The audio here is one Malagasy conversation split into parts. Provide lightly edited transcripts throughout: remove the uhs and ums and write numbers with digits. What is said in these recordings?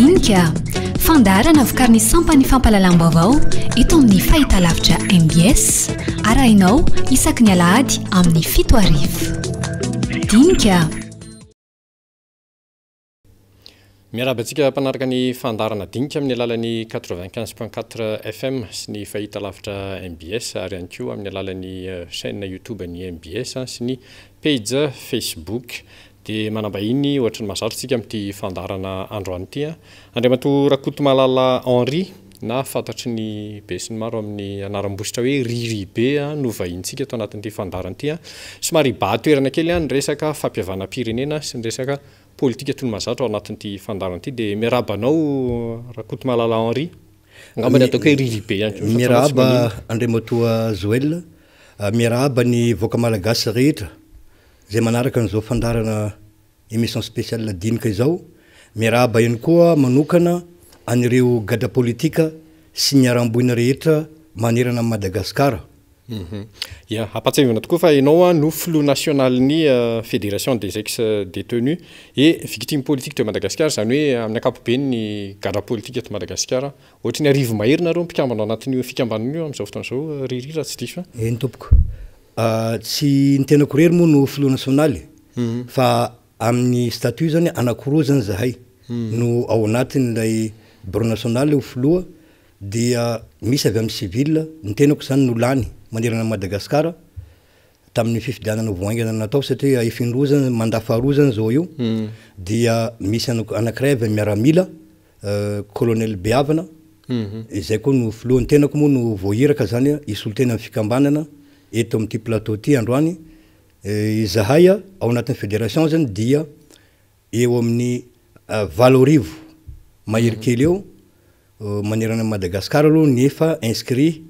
dinika fandarana vokariny sampany fampalalam-baovao eto amin'ny fahitalavitra MBS arahinao isaky ny alahady amin'ny 7:00 dinika. Miarabantsika mpanaraka ny fandarana dinika amin'ny alalan'ny 95.4 FM sy ny fahitalavitra MBS ary ihany koa amin'ny alalan'ny chaîne YouTube ny MBS sy ny page Facebook. Dia manambahiny ohatry ny mazarotsika amin'ity fandarana androany ity Andriamatoa Rakotomalala Henri na fantatry ny be sy ny maro amin'ny anaram-bositra hoe Riribe no vahintsika ato anatin'ity fandarana ity somary bahatoerana kely ny resaka fampiavana-pirenena sy ny resaka politika toy ny mazatra ao anatin'ity fandarana ity dia miarabanao Rakotomalala Henri angambany ataoko hoe Riribe ihany. Miaraba Andriamatoa Joël, miaraba ny voaka malagasy rehetra zay manaraka n'izao fandarana émission spéciale dinika izao. Miaraba ihany koa manokana anireo gadra politika sy miaramboina rehetra manerana Madagasikara. Ampatsahivana tokoa fa ianao no flou national ny Fédération des ex-détenus et victimes politiques de Madagascar, izany hoe amin'ny ankapobeny ny gadra politika eto Madagasikara. Ohatry ny arivo mahery nareo mpikambana anatin'io fikambanana io amin'izao fotoana izao ririra tsy diso ny tompoko. Tsy ny tena korery moa no flou national fa amin'ny statut zany anakiroa zany zahay no ao anatin'ilay bureau national ho flou dia misy avy amin'ny civil ny tenako zany no lany manerana Madagasikara tamin'ny fifidianana voaingana natao satria ifindroa zany mandafaroa zany zao io dia misy anakiray avy miaramila colonel Beavana izay koa no flou ny tenako moa no voahiraka zany isolo tena amin'ny fikambanana eto amin'ity plateau ty androany. Izahay ao anatin'ny fédération zany dia eo amin'ny 7 mahery kely eo manerana Madagasikara aloha nefa inscrit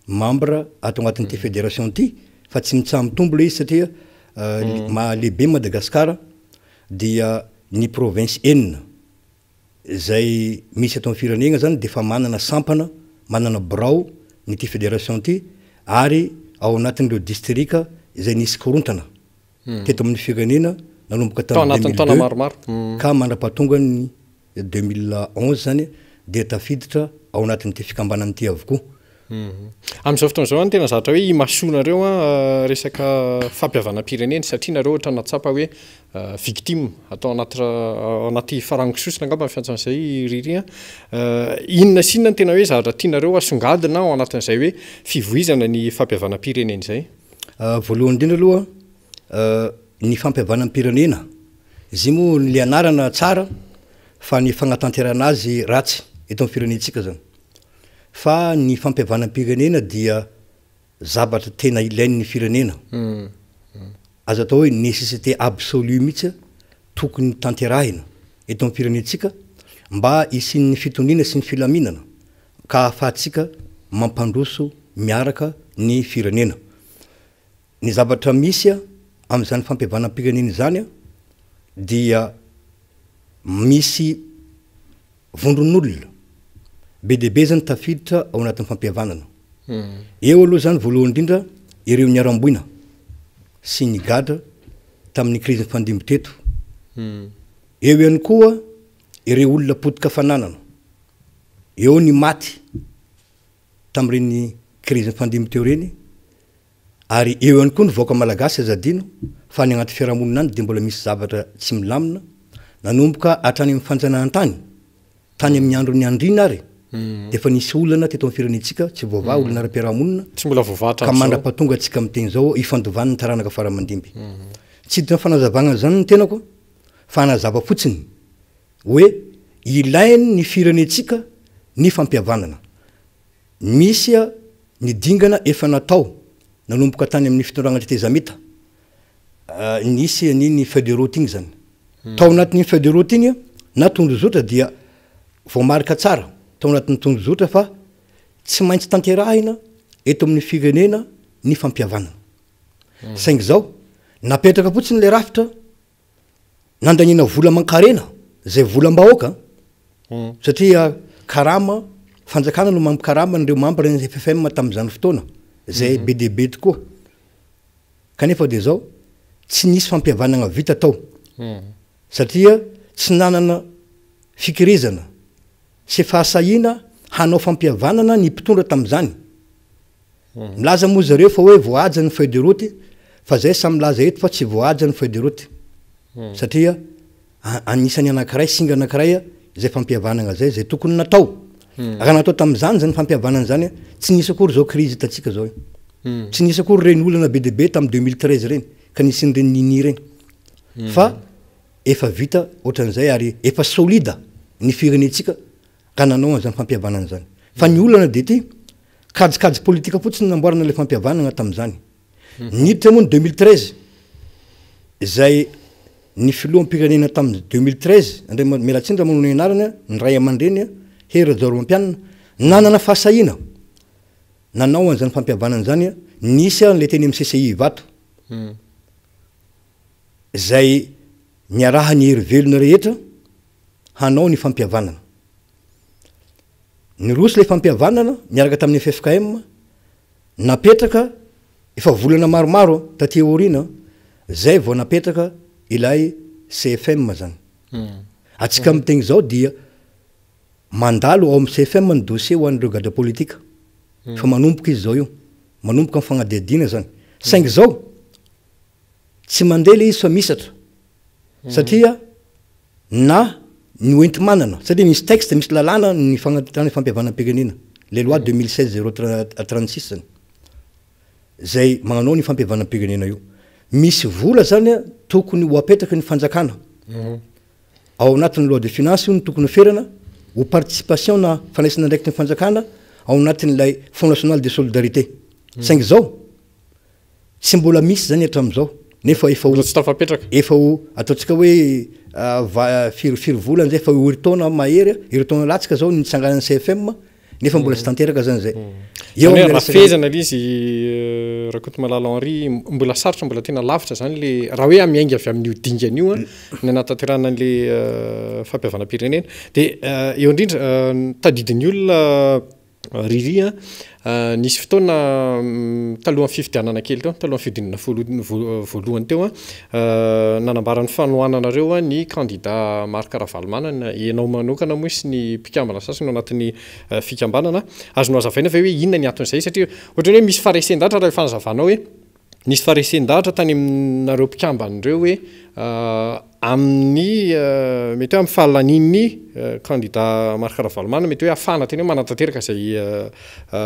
membre ato anatin'ity fédération ty fa tsy mitsamy tombo le izy satria lehibe Madagasikara dia ny province enina zay misy ato amin'ny firenena zany de fa manana sampana manana birao nyty fédération ty ary ao anatin'ireo distrika izay nisy korontana teto amin'ny firenena nanomboka tamin'ny 2002 ka mandrapahatonga ny 2011 zany dia tafiditra ao anatin'ity fikambanana ity avokoa. Amin'izao fotoana izao tena zatra hoe imasoanareo resaka fampiavana-pirenena satria nareo ohatra natsapa hoe victime atao anaty farangisosina angamba ny fiantsan'izay riry inona sy inona ny tena hoe zavatra tianareo asongadina ao anatin'izay hoe fivoizana ny fampiavana-pirenena izay. Voalohany indrindra aloha ny fampiavana-pirenena izy moa ny le anarana tsara fa ny fanatanterana azy ratsy eto amin'ny firenentsika zany. Fa ny fampiavana-pirenena dia zavatra tena ilain'ny firenena. Azo atao hoe nécessité absolue mihitsy tokony tanterahina eto amin'ny firenentsika mba isin'ny fitoniana sy ny filaminana ka ahafahantsika mampandroso miaraka ny firenena. Ny zavatra misy amin'izany fampiavana-pirenena zany dia misy vondron'olona be dia be zany tafiditra ao anatin'ny fampihavanana. Eo aloha zany voalohany indrindra ireo niaramboina sy ny gadra tamin'ny crise fandimby teto. Eo ihany koa ireo olona potika fananana. Eo ny maty tamin'ireny crise fandimby teo reny ary eo ihany koa ny voaka malagasy azadino fa ny anaty fiarahamonina any dia mbola misy zavatra tsy milamina nanomboka hatrany amin'ny fanjanahantany tany amin'ny andro ny andrina ary dia fa nisy olana teto amin'ny firenentsika tsy voava olana ara-piarahamonina tsy mbola voavatra ka mandrapahatonga atsika miteny zao ifandovan'ny taranaka faramandimby. Tsy dina fanazavana zany ny tenako fa nazava fotsiny hoe ilainy ny firenentsika ny fampihavanana. Misy ny dingana efa natao nanomboka tany amin'ny fitondrana tetezamita nisy ny federoty igny zany tao anatin'ny federoty igny na tondrozotra dia voamarika tsara tao anatin'ny tondrozotra fa tsy maintsy tanterahina eto amin'ny firenena ny fampihavanana. Saingy zao napetraka fotsiny le rafitra nandanina vola mankarena zay volam-bahoaka satria karama fanjakana no mampikarama nireo membre ny FFM tamin'izany fotoana zay be dia be tokoa kanefa dia zao tsy nisy fampihavanana vita tao satria tsy nanana fikirizana sy fahasahina hanao fampiavanana ny mpitondra tam'zany milaza moa zareo fa hoe voaja ny feuille de route fa zay samy laza eto fa tsy voaja ny feuille de route satria anisany anankiray singa anankiray zay fampiavanana zay tokony natao raha natao tam'zany zany fampiavanana zany tsy nisy akory zao crise tatsika zao tsy nisy akory reny olana be debe tam 2013 reny ka nisy reny nini reny fa efa vita ohatran'zay ary efa solida ny firenetsika ka nanao zany fampiavanana zany fa ny olana de ty kajikajy politika fotsiny namboarana le fampiavanana tam'zany niditra moa ny 2013 zay ny filoham-pirenena tam 2013 andre melatsindra manao ny anarana ny ray aman-dreny hery jaoromampianina nanana fahasahina nanao an'zany fampiavanana zany nisy le teny amy CCI vato zay niaraha ny hery velona rehetra hanao ny fampiavanana ny rosy le fampiavanana miaraka tamin'ny FFKM napetraka efa volana maromaro taty orina zay vao napetraka ilay CFM zany atsika amy tegny zao dia mandalo ao amy CFM ny dossier ho an'ireo gadra politika fa manomboka izy zao io manomboka amy fagnadihadina zany saingy zao tsy mandeha le izy fa misatra satria na ny oenty manana satria misy texte misy lalàna ny fagnatitana fampiavanam-pirenena le loi 2016-036 zany zay magnanao ny fampiavanam-pirenena io misy vola zany tokony ho apetraka ny fanjakana ao anatin'ny loi de finance io ny tokony ferana ho participation na fanaisana ndraiky ny fanjakana ao anatin'ilay Fonds national de solidarité saingy zao tsy mbola misy zany hatram'izao nefa efa ho ataotsika hoe firy volana zay fa iritaona mahery iritaona latsika zao nitsanganan'ny CFM nefa mbola tsy tanteraka zany zay rafezana lizy rakoto malala Henri mbola sarotra mbola tena lavitra zany le raha hoe amiainga avy amin'ny odingany io ny anatanterana an'le fampiavanam-pirenena de eo indrindra tadidin'ny olona riry nisy fotoana talohan'ny fifidianana kely teo talohan'ny fidinana voalohany teo nanambaran'ny fanohananareo ny candidat Marc Ravalomanana ianao manokana moa sy ny mpikambana sasany anatin'ny fikambanana azonao azavaina fa hoe inona ny aton'izay satria ohatrany hoe misy faharesen-dahatra raha fanazavanao hoe nisy faharesen-dahatra tany aminareo mpikambanareo hoe amin'ny mety hoe amin'ny fahalaniny candidat Marc Ravalomanana mety hoe afana teny hoe manatanteraka zay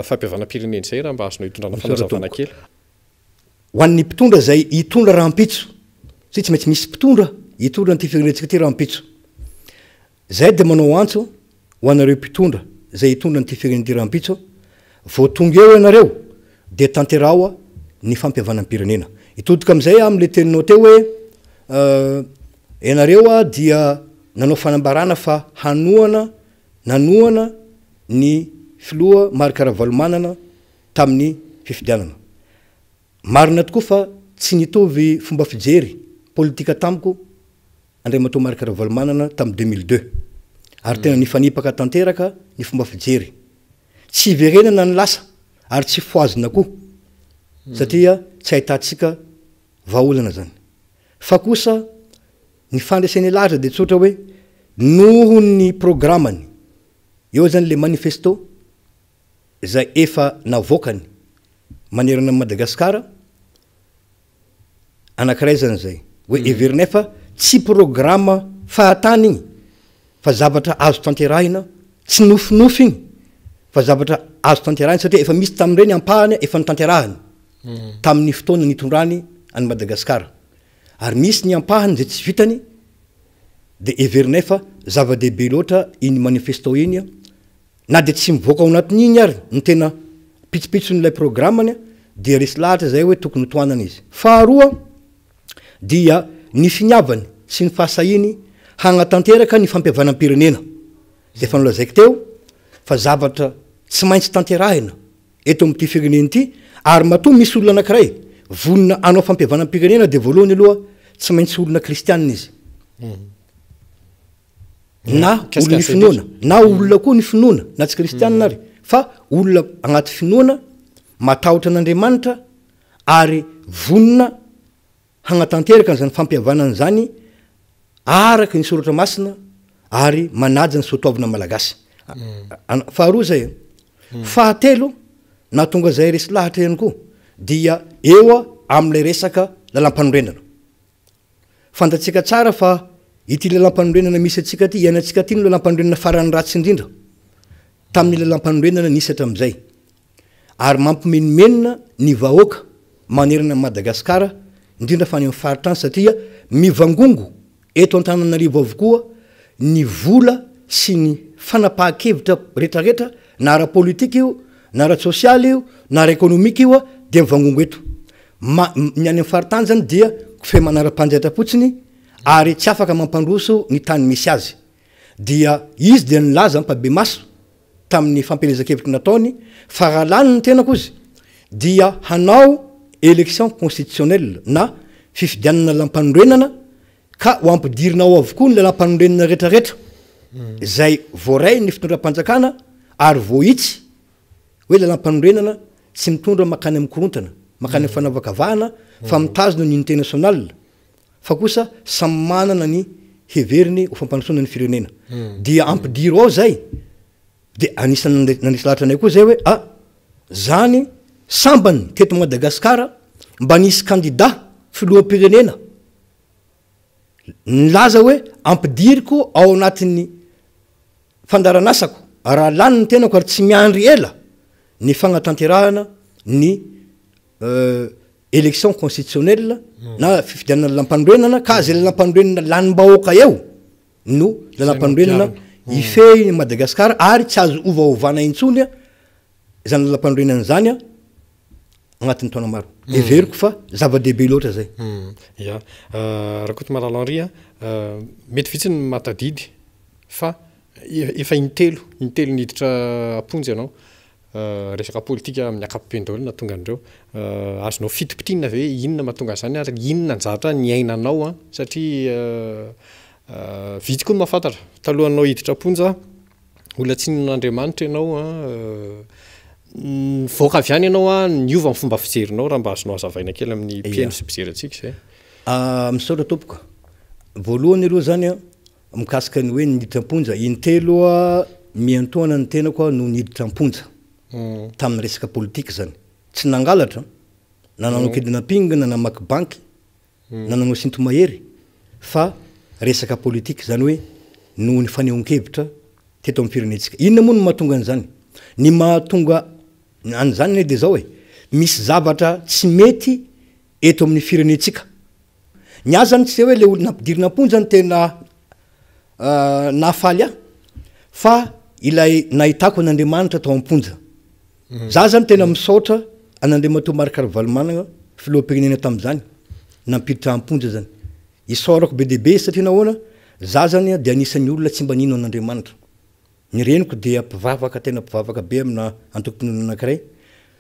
fampiavanam-pirenena zay raha mba azonao hitondrana fanazavana kely ho an'ny mpitondra zay hitondra rahampitso sy tsy maintsy misy mpitondra hitondra nyty firenentsika ty rahampitso zay de manao antso ho anareo mpitondra zay hitondra nyty firenena ty rahampitso vao tonga eo ianareo de tanterao ny fampiavanam-pirenena hitodika am'izay am'le teninao teo hoe ianareo dia nanao fanambarana fa nanoana ny filoha Marc Ravalomanana tamin'ny fifidianana marina tokoa fa tsy nitovy fomba fijery politika tamiko Andriamatoa Marc Ravalomanana tam 2002 ary tena nifanipaka tanteraka ny fomba fijery tsy verenana ny lasa ary tsy foazina koa satria tsy ahitantsika vaolana zany fa kosa ny fandraisany lahatra de tsotra hoe noho ny programmany eo zany le manifesto zay efa navokany manerana Madagasikara anankiray zany zay hoe evernefa tsy programme fahatany igny fa zavatra azo tanterahina tsy nofinofy igny fa zavatra azo tanterahina satria efa misy tamin'ireny ampahany efa nitanterahany tamin'ny fotoana nitondrany any Madagasikara ary misy ny ampahany zay tsy vitany de evernefa zava-dehibe loatra iny manifesto iny na de tsy mivoaka ao anatin'iny ary ny tena pitsopitson'ilay programmany dia resy lahatra zay hoe tokony toanana izy faharoa dia ny finiavany sy ny fahasahiny hagnatanteraka ny fampiavanam-pirenena zay fa nolazaiky teo fa zavatra tsy maintsy tanterahina eto am'ty firenena ty ary matoa misy olona anankiray vonina anao fampiavanam-pirenena de voalohany aloha tsy maintsy olona kristianina izy na olona ny finoana na olona koa ny finoana na tsy kristianina ary fa olona agnaty finoana matahotra an'Andriamanitra ary vonina hagnatanteraka n'zany fampiavanana zany araka ny soratra masina ary manaja ny soatoavina malagasy faharoa zay fahatelo na tonga zay resy lahatra ihany koa dia eo am'le resaka lalam-panorenana fantatsika tsara fa ity lalam-panorenana misy atsika ty ianatsika ty no lalam-panorenana farany ratsy indrindra tamin'ny lalam-panorenana nisy hatram'izay ary mampimenomenona ny vahoaka manerana Madagasikara indrindra fa any amin'ny faritra any satria mivangongo eto Antananarivo avokoa ny vola sy ny fanapahan-kevitra rehetrarehetra na ara-politika io na ara-sosialy io na ara-ekonomika io de mivangongo eto ny any amin'ny faritany zany dia fe manara-panjaitra fotsiny ary tsy afaka mampandroso ny tany misy azy dia izy dia nilaza mpabe maso tamin'ny fampelezan-kevitra nataony fa raha lany ny tena kozy dia hanao élection constitutionnelle na fifidianana lalam-panorenana ka ho ampidirinao avokoa ny lalam-panorenana rehetrarehetra zay voaray ny fitondram-panjakana ary vohitsy hoe lalam-panorenana tsy mitondra makany amin'ny korontana makany amin'ny fanavakavahana fa mitazona ny unité nationale fa kosa samy manana ny heveriny ho fampandrosoana ny firenena dia ampidiro ao zay de anisany nanisy lahatra anay koa zay hoe zany sambany teto Madagasikara mba nisy candidat filoham-pirenena nilaza hoe ampidiriko ao anatin'ny fandaranasako raha lany ny tenako ary tsy miandry ela ny fagnatanterahana ny élection constitutionnelle na fifidianana lalam-panorenana ka zay lalam-panorenana lanim-bahoaka eo no lalam-panorenana ifehy Madagasikara ary tsy azo ovaovana intsony zany lalam-panorenana zany agnatin'ny taona maro everiko fa zava-dehibe loatra zay ya raha koa Malala Henry mety vitsy ny matadidy fa efa intelo niditra aponjy ianao resaka politika amin'ny ankapobeny tonga andreo azonao fitopitinina ve inona mahatonga zany ary inona njatra ny ainanao satria vitsy koa ny mahafantatra talohanao hiditra aponja olona tsy nin'Andriamanitra ianao voaka avy any ianao niova amin'ny fomba fijerinao raha mba azonao azavaina kely amin'ny mpiaino sy mpijery antsika zay misaotra tompoka voalohany aloha zany mikasika ny hoe niditra amponja intelo miantoana ny tenako no niditra amponja tamin'ny resaka politika zany tsy nangalatra nananao kidnapping na namaky banky nananao sintomahery fa resaka politika zany hoe noho ny fanehoan-kevitra teto amin'ny firenetsika inona moa no mahatonga an'izany ny mahatonga an'izany de zao hoe misy zavatra tsy mety eto amin'ny firenetsika ny azany tsy hoe le olo nampidirina amponja ny tena nahafaly fa ilay nahitako an'Andriamanitra tao amponja za zany tena misaotra an'Andriamanitra Marc Ravalomanana filoham-pirenena tam'izany nampiditra amponja zany isaorako be dehibe satria nahoana za zany de anisan'ny olona tsy mba nino an'Andriamanitra ny reniko dia mpivavaka tena mpivavaka be amina antokom-pinoana anankiray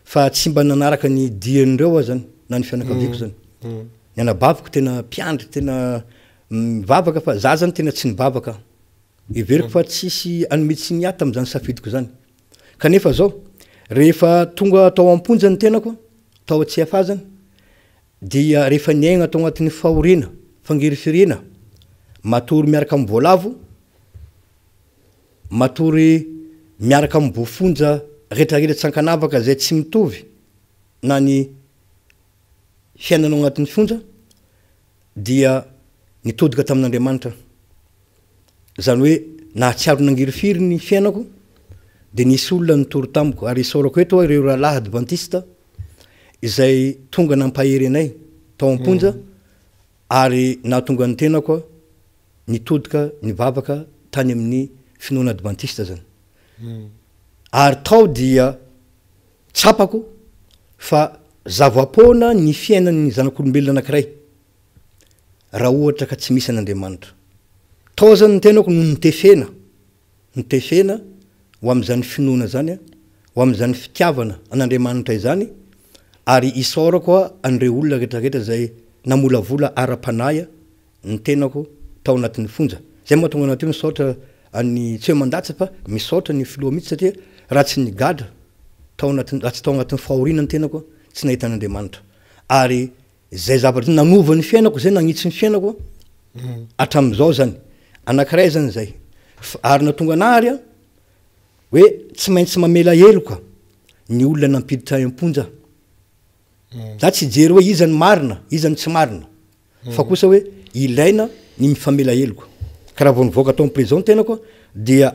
fa tsy mba nanaraka ny dian'ireo zany na ny fianakaviako zany ny anabaviko tena mpiandry tena mivavaka fa za zany tena tsy nivavaka everiko fa tsisy anometsy ny ata am'zany safidiko zany kanefa zao rehefa tonga tao amponja ny tenako tao tsy afazany dia rehefa niaigna tao agnatin'ny fahoriana fangerifirenena matory miaraka amin'ny voalavo matory miaraka amin'ny bofonja rehetrarehetra tsankanavaka zay tsy mitovy na ny fiainanao agnatin'ny fonja dia nitodika tamin'Andriamanitra zany hoe nahatsiaro nangirifiry ny fiainako de nisy olona nitory tamiko ary isaorako eto ireo rahalahy adventiste izay tonga nampahery anay tao amponja ary nahatonga ny tenako nitodika nivavaka tany amin'ny finoana adventiste zany ary tao dia tsapako fa zava-poana ny fiainan'ny zanak'olombelona anankiray raha ohatra ka tsy misy an'Andriamanitra tao zany ny tenako no nitefena ho am'izany finoana zany ho am'izany fitiavana an'Andriamanitra izany ary isaorako an'ireo olona rehetrarehetra zay namolavola ara-panaya ny tenako tao anatin'ny fonja zay mahatonga anaty misaotra any tsy hoe mandatsy fa misaotra ny filoha mihitsy satria raha tsy nigadra tao anatin'ny raha tsy tao anatin'ny fahoriana ny tenako tsy nahita an'Andriamanitra ary zay zavatra nanova ny fiainako zay nagnitsy ny fiainako atram'izao zany anankiray zany zay ary natonga anary hoe tsy maintsy mamela heloka ny olona nampiditra imponja za tsy jery hoe izany marina izany tsy marina fa kosa hoe ilaina ny mifamela heloka karaha vao nivoaka tao am'prison tena koa dia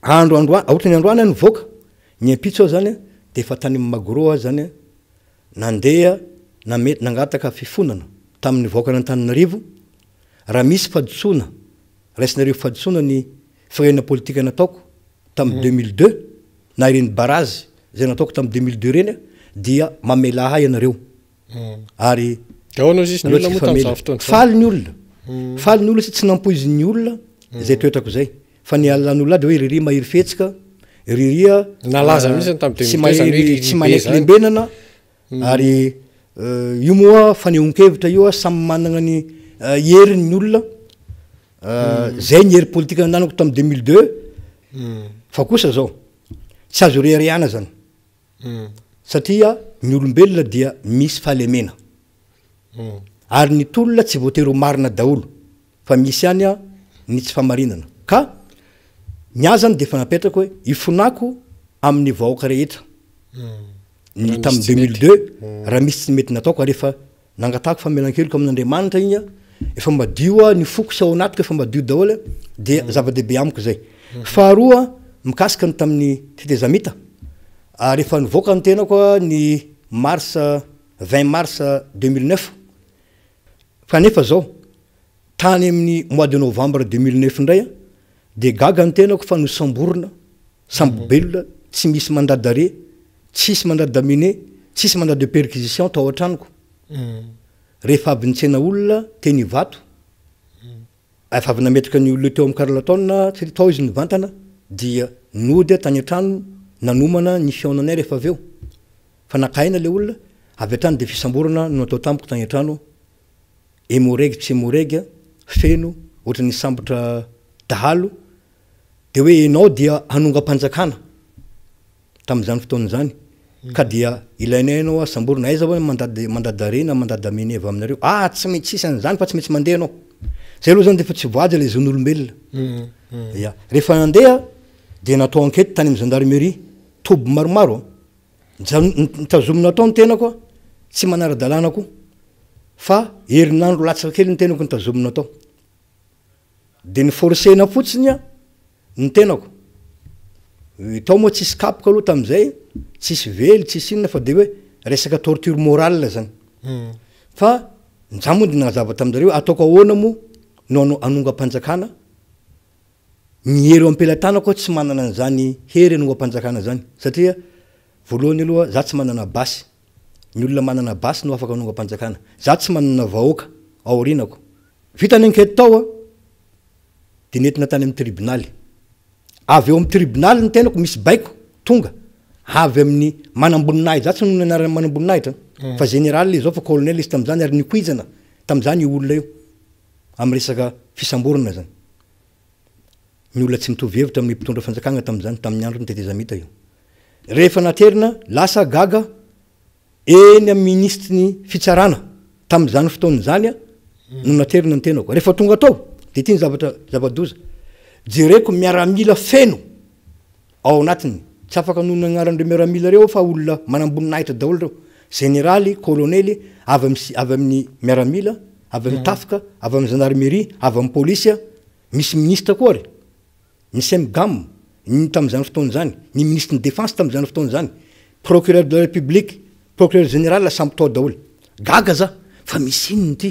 ohatrany androany nivoaka ny impitso ao zany de efa tany am'magoro zany nandeha nangataka fifonana tamin'ny voakana Antananarivo raha misy fadisona raisinareo fadisona ny firenena politika nataoko tamin'ny 2002 na ireny barazy zay nataoko tamin'ny 2002 reny dia mamela ahay ianareo ary faly ny olona sy tsy nampoizin'ny olona zay toetrako zay fa ny alan'olona de hoe riria mahiry fetsika riria nalaza mihitsy tamin'ny tsy manaiky lembenana ary io moa fanehonkevitra io samy manana ny herin'ny olona zay ny hery politika nananako tamin'ny 2002 fa kosa zao tsy azo riariana zany satria ny olombelona dia misy fahalemena ary ny tolona tsy voatery ho marina daholo fa misy ihany a ny tsy famarinana ka ny azany de fa napetraka hoe ifonako amin'ny vahoaka rehetra ny tamin'ny 2002 raha misy tsy mety nataoko rehefa nangatako famelan-keloka amin'Andriamanitra igny efa madio ny foko sy ao anatiko efa madio daholo de zava-dehibe amiko zay faharoa mikasika ny tamin'ny tetezamita rehefa nivoaka ny tenako ny mars 20 mars 2009 fa nefa zao tany amin'ny mois de novembre 2009 indray de gaga ny tenako fa nosamborona sambobelona tsy misy mandat d'arrêt tsisy mandat d'amener tsisy mandat de perquisition tao an-tranoko rehefa avy nitsena olona teny vato efa avy nametraka ny olona teo amin'ny karlatona tsy tao izy nivantana dia nody tany an-trano nanomana ny fionanay rehefa aveo fa nakaina le olona avy atrano de fisamborana no natao tampoko tany an-trano emoregy tsy emoregy feno ohatra ny sambotra dahalo de hoe enao dia hanonga-panjakana tamin'izany fotoana zany ka dia ilainay anao samborona aiza hoe mandat d'arrêt na mandat d'amener avy aminareo tsy maintsy sisy an'izany fa tsy maintsy mandeha anao zay aloha zany de fa tsy voaja le zon'olombelona ya rehefa nandeha de natao enquête tany amin'ny gendarmerie tobo maromaro nitazomina atao ny tenako tsy manara-dalàna koa fa herinandro latsaka kely ny tenako nitazomina atao de ny forcena fotsiny ny tenako tao moa tsisy kapoka aloha tam'izay tsisy vely tsisy inona fa de hoe resaka torture morale zany fa za moa de nagazava tamin'jareo ataoko ahoana moa no anonga-panjakana ny hery ampelantanako tsy manana an'zany hery anonga-panjakana zany satria voalohany aloha za tsy manana basy ny olona manana basy no afaka anonga-panjakana za tsy manana vahoaka aorinako vitany enquête tao de nentina tany amin'ny tribunaly avy eo amin'ny tribunaly ny tenako misy baiko tonga avy amin'ny manamboninay za tsy no anarany manamboninahitra fa général le zao fa colonel izy tam'zany ary nikuizana tam'zany io olona io amy resaka fisamborana zany ny olona tsy mitovy hevitra amin'ny mpitondra fanjakana tam'zany tamin'ny andro ny tetezamita io rehefa naterina lasa gaga eny amin'ny ministre ny fitsarana tam'zany fotoany zany no naterina ny tenako rehefa tonga tao de ty ny zava-doza jereko miaramila feno ao anatiny tsy afaka noho agnaran'ireo miaramila reo fa olona manamboninahitra daholo reo généraly colonely avy amin'ny miaramila avy amin'ny tafika avy amin'ny gendarmerie avy amin'ny polisy misy ministre koa re misy mgam ny tam'zany fotoany zany ny ministre ny défense tam'zany fotoany zany procureur de la république procureur général samby tao daholo gaga za fa misy inony ty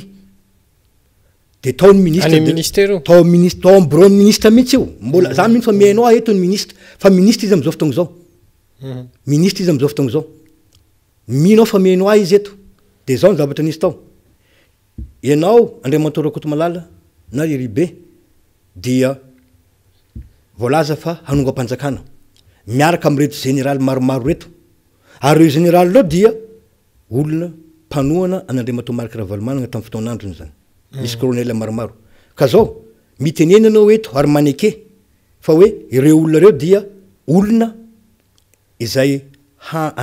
de tao ny ministre tao amin'ny bureau ministre mihitsy io mbola za mihitsy fa mihainao eto ny ministre fa ministre izy am'zao fotoagna zao ministre izy am'zao fotoagna zao minao fa mihainao izy eto de zao ny zavatra nisy tao ianao Andriamantoa Rakotomalala na Ribe dia voalaza fa hanonga-panjakana miaraka am'reto général maromaro reto ary reo général reo dia olona mpanohana an'Andriamantoa Marc Ravalomanana tamin'ny fotoan'androny zany misy colonel maromaro ka zao mitenenanao eto ary maneke fa hoe ireo olona reo dia olona izay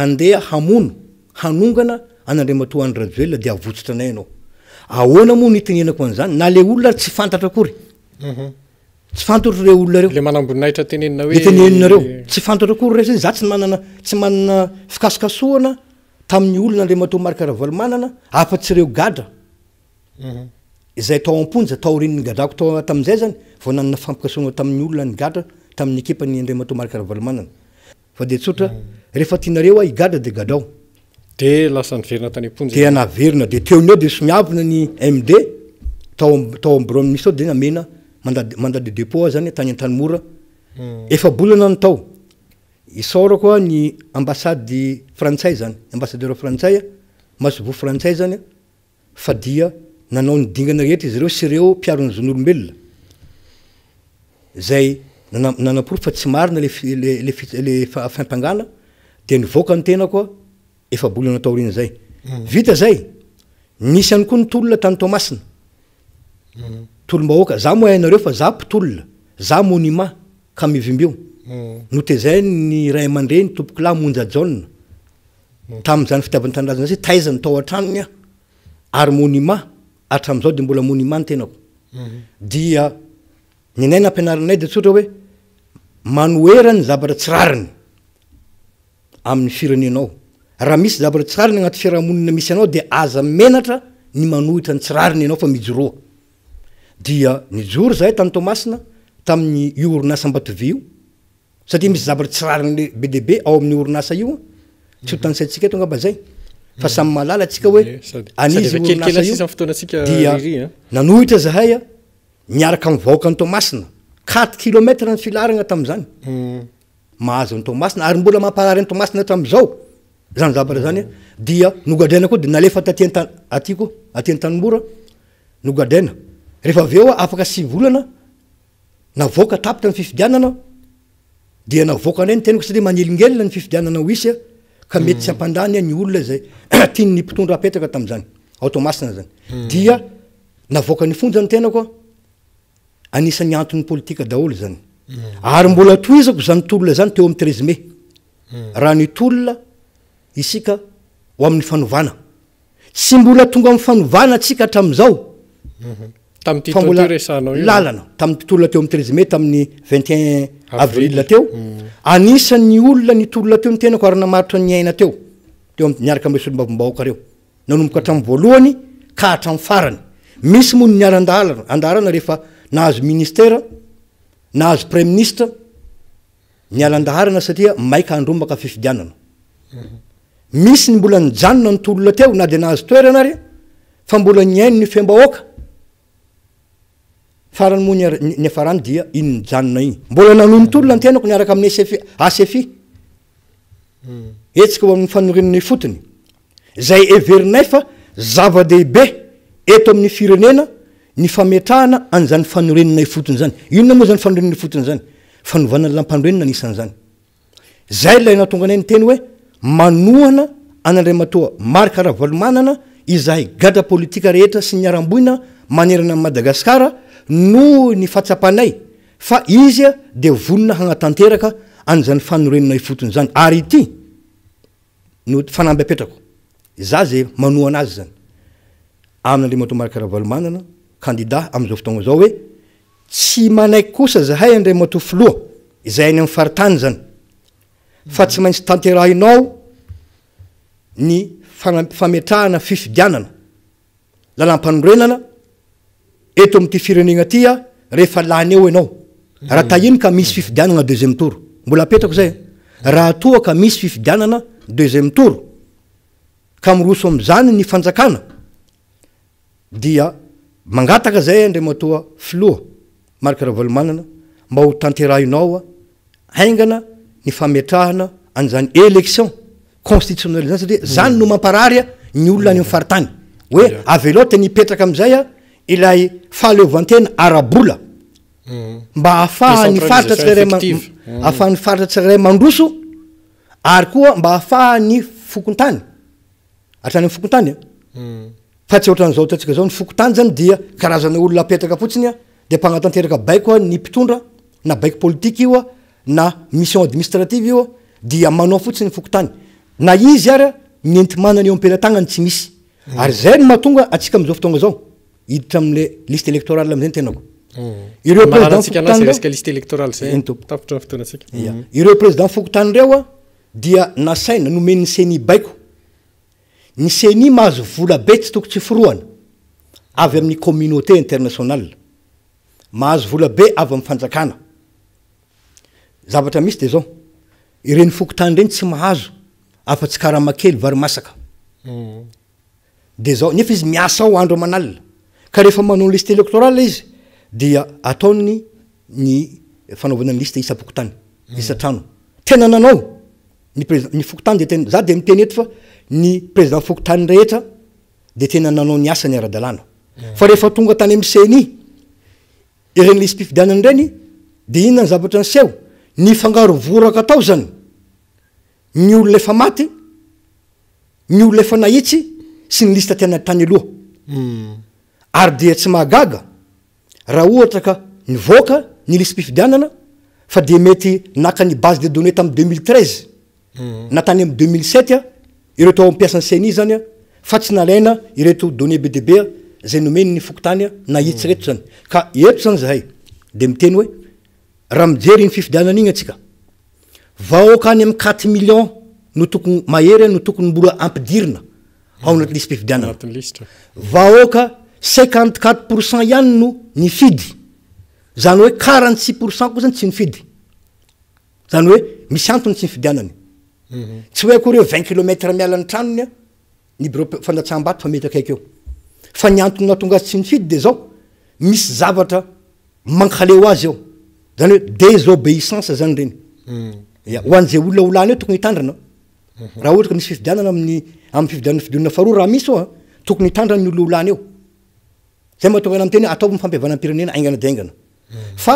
andeha hamono hanongana an'Andriamantoa Andry Rajoelina de avotsitra anay anao ahoana moa nitenenako an'izany na le olona tsy fantatra akory tsy fantotro reo olona reo le manamboninahitra tenenina hoe teneninareo tsy fantotro akory re za tsy manana fikasokasoana tamin'ny olona le matao marikaravalmanana afa-tsy reo gadra izay tao amponja tao reniny gadrako tao tam'izay zany vao nanana fampikasoana tamin'ny olona ny gadra tamin'ny ekipany andre matao marikaravalmanana fa de tsotra rehefa tianareo a igadra de gadrao de lasa niverina tany amponja de anaverina de teony eo de somiavina ny MD tao ambron misy ao de namena mandat de dépôt zany tany an-tanymora efa bolana ny tao isaora koa ny ambassady frantsay zany ambassadeur frantsay masovo frantsay zany fa dia nanao ny dingana rehetra izy reo sy reo mpiarony zon'olombelona zay nanaporo fa tsy marina le fampangana de nivoaka ny tena koa efa bolana tao riny zay vita zay nisy any koa ny tolona tany Tomasina tolom-bahoaka za moa hainareo fa za mpitolona za monument ka mivimbio no tezay ny ray aman-dreny tompoko lahy monja jaune tam'izany fitiavany tanindrazana zay taizany tao an-tranony ary monument hatram'izao de mbola monument ny tenako dia ny anay nampianaranay de tsotra hoe manoerany zavatra tsy rariny amin'ny firenenao raha misy zavatra tsy rariny agnaty fiarahamonina misy anao de aza menatra ny manohitra ny tsy rariny anao fa mijoroa dia nijoro zahay tany Tomasina tamin'ny orinasa-Ambatovy io satria misy zavatra tsy rariny be de be ao amin'ny orinasa io tsy ho tanysaitsika eto angamba zay fa samy malala atsika hoe anizy orinasa io dia nanohitra zahay miaraka mivaoaka ny Tomasina 4 kilomètre ny filarana tam'izany mahazo ny Tomasina ary mbola mamparary ny Tomasina tam'izao zany zavatra zany dia nogadraina koa de nalefa atyko atyn-tanymora nogadraina rehefa aveo afaka 6 volana navoaka tapitra ny fifidianana dia navoaka anay ny tenako satria manelingelina ny fifidianana ho isy ka mety tsy ampandany ny olona zay tiany ny mpitondra apetraka tam'izany ao Tomasina zany dia navoaka ny fonja ny tenako anisan'ny antony politika daholo zany ary mbola toizako zany tolona zany teo amin'ny 13 mai raha ny tolona isika ho amin'ny fanovana sy mbola tonga amin'ny fanovana atsika hatram'izao fa mbola lalana tamin'ny tolona teo amin'ny 13 mai tamin'ny 21 avril teo anisan'ny olona ny tolona teo ny tenako ary namaritra ny aina teo niaraka amin'ny solombavom-bahoaka reo nanomboka hatramin'ny voalohany ka hatramin'ny farany misy moa ny andarana rehefa nahazo ministera nahazo premier ministre nialan-daharana satria maika andrombaka fifidianana misy ny mbola nijanona ny tolona teo na de nahazo toerana ary fa mbola nyaino ny fembahoaka farany moa ny afarany dia iny nijanona iny mbola nanohy ny tolona ny tenako niaraka amin'ny ACFI etsika ho amin'ny fanorenany fotony zay everinay fa zava-dehibe eto amin'ny firenena ny fametrahana an'izany fanorenanay fotony zany inona moa zany fanorenanay fotony zany fanovana lampandrenina nisan'ny zany zay lay natonga anay ny teny hoe manohana an'Andriamatoa Marc Ravalomanana izahay gadra politika rehetra sy ny aram-boina manerana amin'ny Madagasikara no ny fatsapanay fa izy de vonina hagnatanteraka an'izany fanorenanay fotony zany ary ity no fanamby apetrako za zay manohana azy zany amin'Andriamatoa Marc Ravalomanana candidat am'izao fotoagna zao hoe tsy manaiky kosa zahay Andriamatoa filoha izay any amin'ny faritany zany fa tsy maintsy tanterahinao ny fametrahana fifidianana lalam-panorenana eto amin'ity firenena tya rehefa lany eo ianao raha tahiny ka misy fifidianana deuxième tour mbola apetrako zay raha toa ka misy fifidianana deuxième tour ka miroso am'izany ny fanjakana dia mangataka zay Andriamatoa filoha Marc Ravalomanana mba ho tanterahinao haingana ny fametrahana an'izany élection constitutionnelle zany satria zany no mamparary ny olona any amin'ny faritany hoe avelote nipetraka am'izay ilay fahaleovantena arabola mba ahafahany faritra ahafahany faritra tsirairay mandroso ary koa mba ahafahany fokontany hatrany amin'ny fokontany fa tsy ohatran'izao tatsika zao ny fokontany zany dia karazana olona apetraka fotsiny de mpagnatanteraka baiko ny mpitondra na baiko politika io na mission administrative io dia manao fotsiny ny fokontany na izy ary nyenty manana eo am-pelatagnany tsy misy ary zay no mahatonga atsika am'izao fotoagna zao hiditra am'le liste électorale am'zay ny tenako ireo président ireo président fokotany reo a dia nasaina nomeny ny seni baiko ny seni mahazo vola be tsy toko tsy foroana avy amin'ny communauté internationale mahazo vola be avy amin'ny fanjakana zavatra misy de zao ireny fokotany reny tsy mahazo afa-tsy karamakely vary masaka de zao nefa izy miasa ao andro amanalina ka rehefa manao liste électorale izy dia ataony ny fanaovana ny liste isa-pokotany isa-trano tena nanao ny fokotany de tena za de miteny eto fa ny président fokotany rehetra de tena nanao ny asa ny ara-dalàna fa rehefa tonga tany amin'ny CNI ireny lisy mpifidianany reny de inona ny zavatra nyseho ny fangaro voraka atao zany ny olona efa maty ny olona efa nahitsy sy ny lista tena tany aloha ary dia tsy mahagaga raha ohatra ka nivoaka ny lisy mpifidianana fa de mety naka ny base de données tamin'ny 2013 na tany amin'ny 2007 ireto ao ampiasan'ny CNI zany a fa tsy nalaina ireto données be de be zay nomeny ny fokotany nahitsy reto zany ka eto zany zahay de miteny hoe raha mijery ny fifidianana igny atsika vahoaka any amin'ny 4 millions no tokony mahery no tokony mbola ampidirina ao anaty lisy mpifidianana vahoaka 54% ihany no ny fidy zany hoe 46% koa zany tsy nifidy zany hoe misy antony tsy nifidianany tsy hoe akory 20 km miala ny tranony ny bureau fandatsaham-bato fa mety akaiky eo fa ny antony natonga azy tsy nifidy de zao misy zavatra mankaleo azy eo zany hoe désobéissance zany reny ho an'izay olona olany eo tokony hitandrana raha ohatra ka misy fifidianana amin'ny fifidianana fidionana faharoa raha misy ao tokony hitandrana ny olona olany eo zay mahatonga ana miteny ataovy ny fampihavanam-pirenena aingana de aingana fa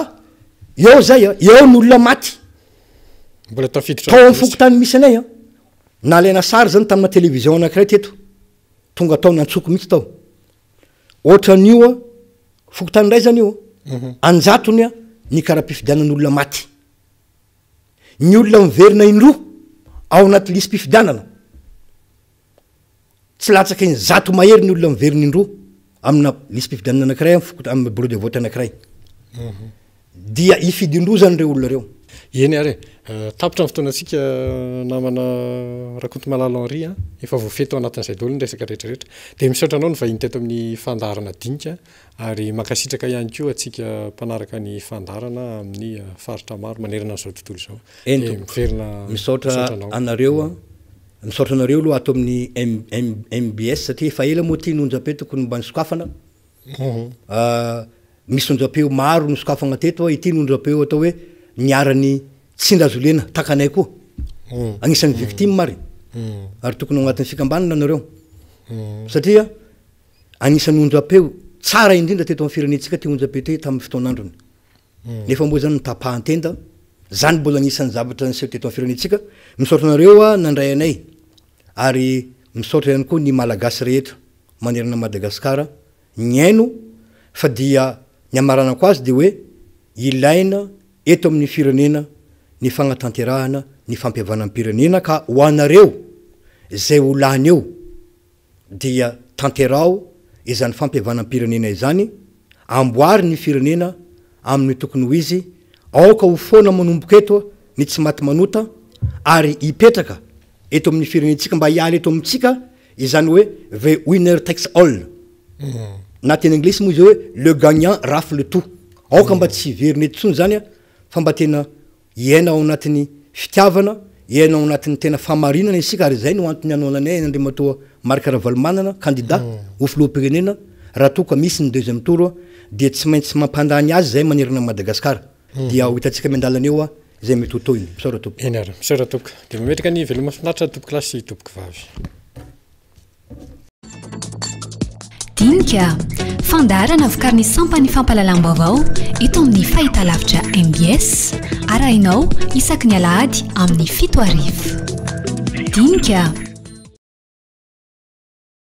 eo zay eo ny olona maty tao amin'ny fokotany misy anay nalaina sary zany tamina télévision anankiray teto tonga tao nantsoko mihitsy tao ohatran'io fokotany ray zany io anjatony ny karaha-mpifidianan'olona maty ny olona miverina indroa ao anaty lisy mpifidianana tsy latsaka iny zato mahery ny olona miverina indroa amina lisy mpifidianana anankiray amin'ny bureau de vote anankiray dia ifidindroa zany reo olona reo eny ary tapitra ny fotoanantsika namana rakonto malala Henri efa voafeto anatin'izay daholo ny resaka rehetrarehetra de misaotra anao ny vahiny teto amin'ny fandarana dinika ary makasitraka ihany koa atsika mpanaraka ny fandarana amin'ny faritra maro manerana n'izao tontolo zao miverina misaotra anareo misaotra anareo aloha ato amin'ny MBS satria efa ela moa ty nonjapeo tokony mba nisokafana misy nonjapeo maro nisokafana teto ity nonjapeo atao hoe niarany tsindrazolena takanay koa agnisan'ny victime mary ary tokony agnatin'ny fikambanana anareo satria agnisan'ny onjapeo tsara indrindra teto amin'ny firenentsika ty onjapeo ty tamin'ny fotoanandrony nefa moa zany nitapahantenda zany mbola agnisan'ny zavatra niseho teto amin'ny firenentsika misaotra anareo nandray anay ary misaotra ihany koa ny malagasy rehetra manerana Madagasikara ny aino fa dia ny amaranako azy de hoe ilaina eto amin'ny firenena ny fagnatanterahana ny fampihavanam-pirenena ka ho anareo zay olany eo dia tanterao izany fampihavanam-pirenena izany amboary ny firenena amin'ny tokony ho izy aoka ho foana manomboka eto ny tsy maty manota ary hipetraka eto amin'ny firenentsika mba hialy eto amintsika izany hoe the winner takes all na teny anglisy moa izy hoe le gagnant rafle le tout aoka mba tsy veriny eto tsony zany fa mba tena iaina ao anatin'ny fitiavana iaina ao anatin'ny tena famarinana isika ary zay no antony anaonanay Andriamatoa Marc Ravalomanana candidat ho filoham-pirenena raha toka misy ny deuxième tour dia tsy maintsy mampandany azy zay manerana Madagasikara dia ho hitantsika miandalana eo zay mety hoto iny misaora tompoko eny ary misaora tompoko de mametraka ny veloma finaritra tompoko lasy tompoko vavy dinika fandarana vokariny sampany fampalalam-baovao eto amin'ny fahitalavitra MBS arahinao isaky ny alahady amin'ny 7 arivo dinika